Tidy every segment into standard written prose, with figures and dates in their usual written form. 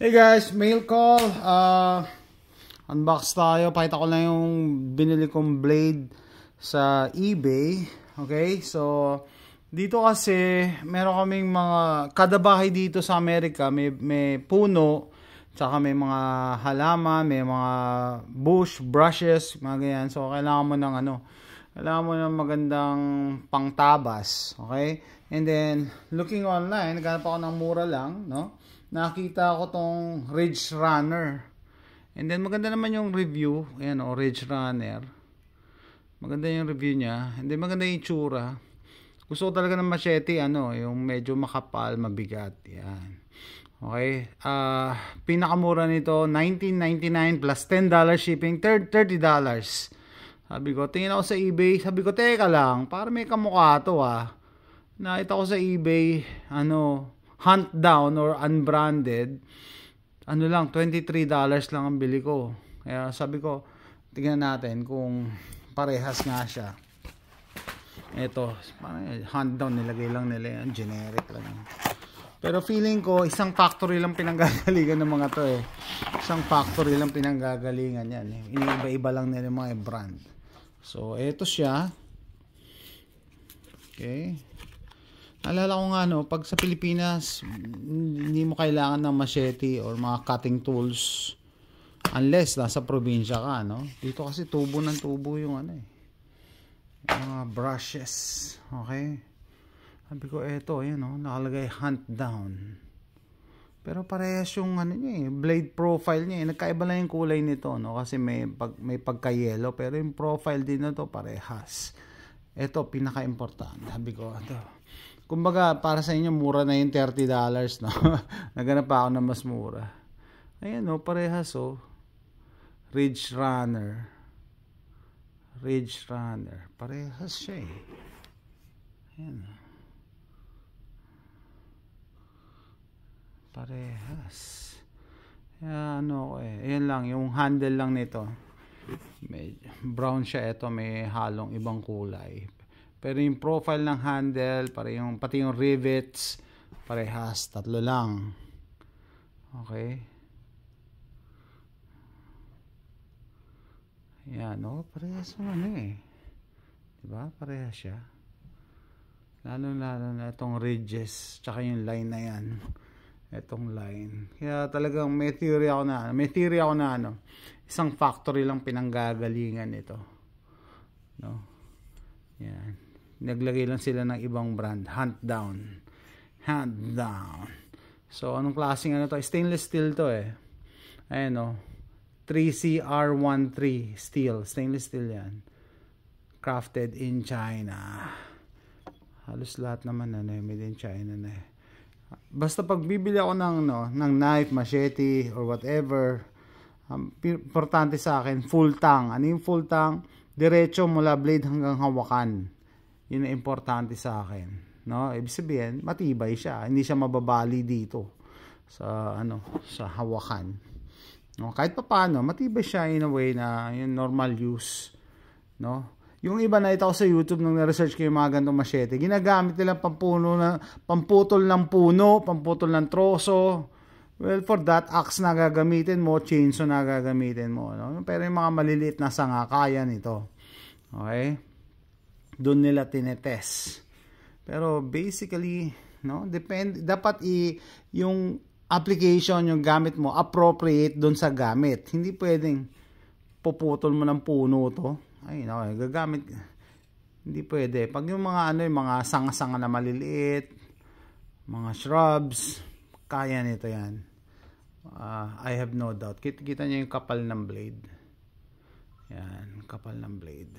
Hey guys, mail call. Unbox tayo. Pakita ko lang yung binili kong blade sa eBay. Okay, so dito kasi meron kaming mga kada bahay dito sa Amerika may puno, tsaka may mga halaman, may mga bush, brushes, mga ganyan. So kailangan mo ng kailangan mo ng magandang pangtabas. Okay, and then looking online, naghanap ako ng mura lang, no? Nakita ko tong Ridge Runner. And then maganda naman yung review. Ayan o, Ridge Runner. Maganda yung review niya. And then maganda yung itsura. Gusto ko talaga ng machete, yung medyo makapal, mabigat. Yan. Okay. Pinakamura nito, $19.99 plus $10 shipping, $30. Sabi ko, tingin ako sa eBay. Sabi ko, teka lang, para may kamukha to Nakita ko sa eBay, hunt down or unbranded, lang, $23 lang ang bili ko. Kaya sabi ko, tingnan natin kung parehas nga siya. Ito, hunt down, nilagay lang nila yan, generic lang. Pero feeling ko, isang factory lang pinanggagalingan ng mga to Isang factory lang pinanggagalingan yan Iniiba-iba lang nila yung mga brand. So, ito siya. Okay. Alala ko nga pag sa Pilipinas hindi mo kailangan ng machete or mga cutting tools unless nasa probinsya ka, Dito kasi tubo ng tubo yung mga brushes. Okay? Sabi ko eto, nakalagay hunt down. Pero parehas yung blade profile niya Nagkaiba lang yung kulay nito, kasi may pagka-yellow, pero yung profile din na to parehas. Ito pinaka-importante. Sabi ko, kumbaga, para sa inyo, mura na yung $30, Naganap pa ako na mas mura. Ayan, parehas, Ridge Runner. Ridge Runner. Parehas siya, Ayan. Parehas. Ayan lang, yung handle lang nito. Medyo brown siya. Ito, may halong ibang kulay. Pero yung profile ng handle, pati yung rivets, parehas, tatlo lang. Okay. Ayan, parehas naman Diba? Parehas siya. Lalo na itong ridges, tsaka yung line na yan. Itong line. Kaya talagang may theory ako na isang factory lang pinanggagalingan ito. Yan. Naglagay lang sila ng ibang brand. Hunt down. So, anong klaseng to? Stainless steel to Ayan 3CR13 steel. Stainless steel yan. Crafted in China. Halos lahat naman made in China Basta pag bibili ako ng knife, machete, or whatever, importante sa akin, full tang. Ano yung full tang? Diretso mula blade hanggang hawakan. Yun ang importante sa akin, Ibig sabihin, matibay siya, hindi siya mababali dito sa sa hawakan, Kahit paano, matibay siya in a way na yung normal use, Yung iba na ito sa YouTube nung na-research ko yung mga ganitong machete, ginagamit nila pamputol ng puno, pamputol ng troso. Well, for that, axe na gagamitin mo, chainsaw na gagamitin mo, Pero yung mga maliliit na sanga, kaya nito. Okay? Doon nila tinetest. Pero basically, depende, dapat yung application, yung gamit mo, appropriate doon sa gamit. Hindi pwedeng puputol mo ng puno to. Gagamit. Hindi pwede. Pag yung mga yung mga sanga-sanga na maliliit, mga shrubs, kaya nito yan. I have no doubt. Kita niyo yung kapal ng blade. Yan, kapal ng blade.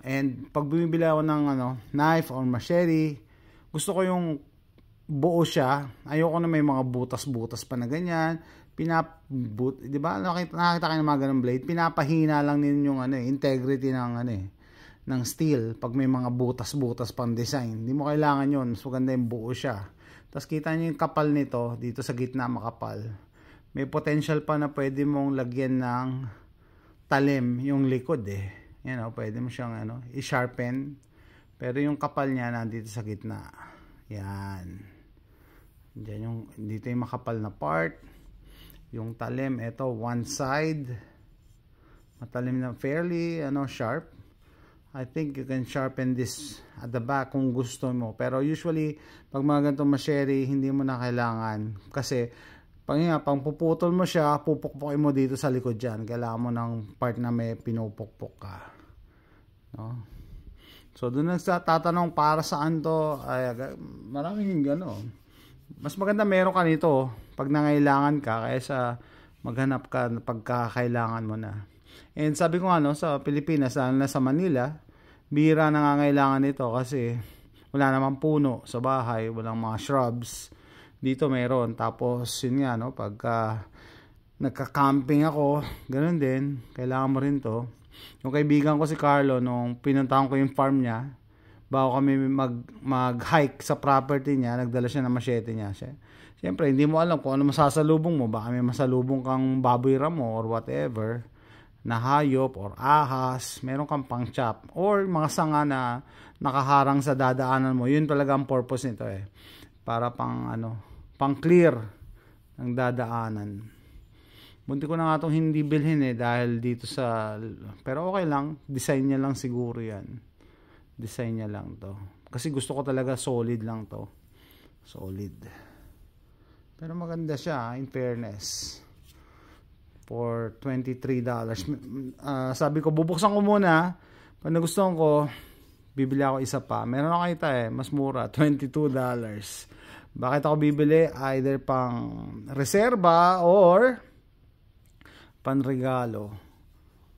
And pag bumibili ako ng knife or machete, gusto ko yung buo siya. Ayoko na may mga butas-butas pa na ganyan. Di ba? Nakita kayo ng mga ganung blade, pinapahina lang din yung integrity ng steel pag may mga butas-butas pang design. Hindi mo kailangan yun. Mas maganda yung buo siya. Tapos kita niyo yung kapal nito dito sa gitna, makapal. May potential pa na pwede mong lagyan ng talim yung likod pwede mo siyang i-sharpen, pero yung kapal niya nandito sa gitna. Yan. Diyan yung, dito yung makapal na part. Yung talim, ito, one side. Matalim na, fairly, sharp. I think you can sharpen this at the back kung gusto mo. Pero usually, pag mga ganitong machete, hindi mo na kailangan. Kasi, pang puputol mo siya, pupukpukin mo dito sa likod dyan. Kailangan mo ng part na may pinupukpuk ka. No? So, doon nagtatanong para saan to. Ay, maraming gano'n. Mas maganda meron ka nito pag nangailangan ka kaysa maghanap ka pagkakailangan mo na. And sabi ko sa Pilipinas, lalo na sa Manila, bihira nangangailangan nito kasi wala namang puno sa bahay, walang mga shrubs. Dito meron. Tapos yun nga, pagka nagka-camping ako, ganun din, kailangan mo rin to. Yung kaibigan ko si Carlo, nung pinuntahan ko yung farm niya, bago kami mag-hike sa property niya, nagdala siya ng machete niya. Siyempre, hindi mo alam kung ano masasalubong mo. Baka may masalubong kang baboy ramo or whatever, na hayop or ahas, meron kang pang chop or mga sanga na nakaharang sa dadaanan mo. Yun talaga ang purpose nito para pang clear ng dadaanan. Bunti ko na nga itong hindi bilhin dahil dito pero okay lang, design niya lang siguro yan. Design niya lang to. Kasi gusto ko talaga solid lang to. Solid. Pero maganda siya, in fairness. For $23. Sabi ko, bubuksan ko muna. Pag nagustuhan ko, bibili ako isa pa. Meron ako kita mas mura, $22. Bakit ako bibili? Either pang reserba or panregalo.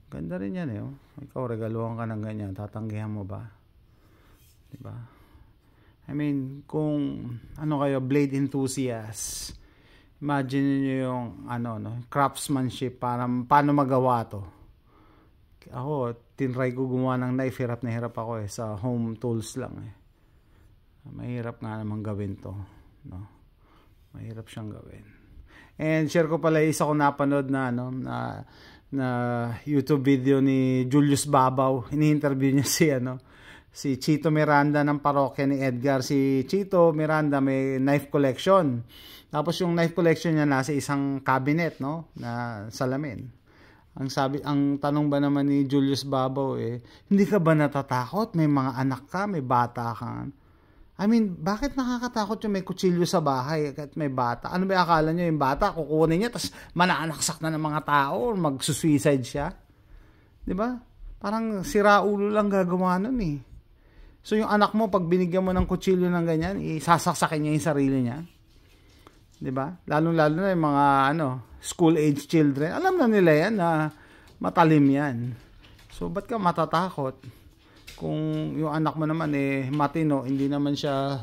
Ganda rin yan Ikaw, regaluhan ka ng ganyan. Tatanggihan mo ba? Diba? I mean, kung kayo, blade enthusiast, imagine niyo yung craftsmanship paano magawa to. Ako, tinry ko gumawa ng knife, hirap na hirap ako sa home tools lang Mahirap nga naman gawin to, Mahirap siyang gawin. And share ko pala isa ko napanood na na YouTube video ni Julius Babaw. Ini-interview niya si Chito Miranda ng parokya ni Edgar. Si Chito Miranda may knife collection. Tapos yung knife collection niya nasa isang cabinet na salamin. Ang tanong ba naman ni Julius Babaw hindi ka ba natatakot? May mga anak ka, may bata ka. I mean, bakit nakakatakot yung may kutsilyo sa bahay at may bata? Ano ba akala nyo yung bata? Kukunin niya tapos mananaksak na ng mga tao or mag-suicide siya? 'Di ba? Parang sira ulo lang gagawa nun So yung anak mo, pag binigyan mo ng kutsilyo ng ganyan, isasaksakin niya yung sarili niya. 'Di ba? Lalo-lalo na yung mga school age children. Alam na nila yan na matalim yan. So ba't ka matatakot? Kung yung anak mo naman matino, hindi naman siya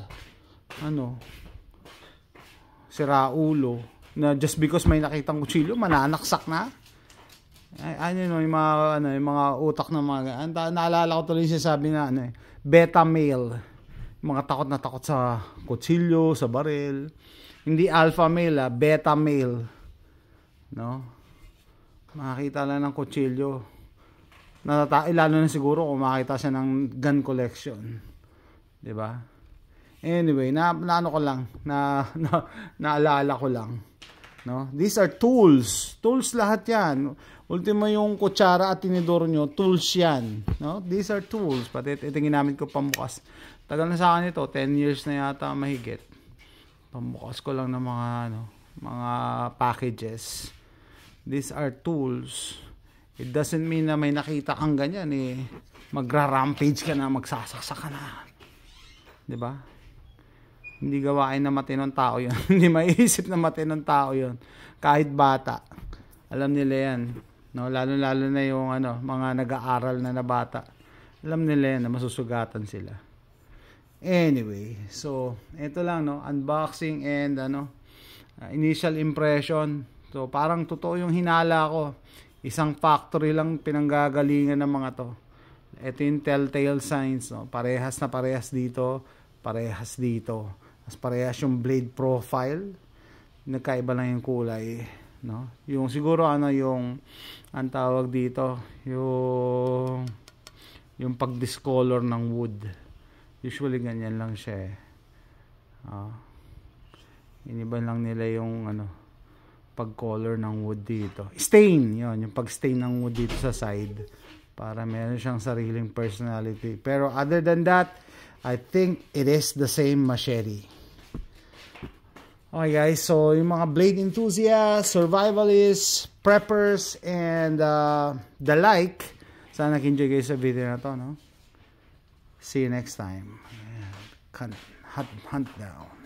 sira ulo na just because may nakitang kutsilyo mananaksak na. Yung mga utak ng mga naalala ko tuloy siya sabi na beta male, mga takot na takot sa kutsilyo, sa baril. Hindi alpha male, beta male. Makakita lang ng kutsilyo. Lalo na siguro kung makita siya ng gun collection. 'Di ba? Anyway, naano ko lang, naalala ko lang. These are tools. Tools lahat 'yan. Ultimo yung kutsara at tinidor nyo, tools 'yan. These are tools. Pati ito ginamit ko pambukas. Tagal na sa akin ito, 10 years na yata mahigit. Pambukas ko lang ng mga packages. These are tools. It doesn't mean na may nakita kang ganyan magra-rampage ka na, magsasaksak ka na. 'Di ba? Hindi gawain na matinong tao 'yon. Hindi maiisip na matinong tao 'yon. Kahit bata. Alam nila 'yan, Lalo-lalo na yung mga nag-aaral na bata. Alam nila 'yan na masusugatan sila. Anyway, so ito lang unboxing and initial impression. So parang totoo yung hinala ko. Isang factory lang pinanggagalingan ng mga to. Ito yung telltale signs. Parehas na parehas dito. Parehas dito. Mas parehas yung blade profile. Nagkaiba lang yung kulay. Yung siguro yung ang tawag dito. Yung pag-discolor ng wood. Usually ganyan lang siya Iniba lang nila yung pag-color ng wood dito. Stain, yun, yung pag-stain ng wood dito sa side para meron siyang sariling personality. Pero other than that, I think it is the same machete. Okay guys, so yung mga blade enthusiasts, survivalists, preppers, and the like, sana nag-enjoy kayo sa video na to, no? See you next time. Hunt down.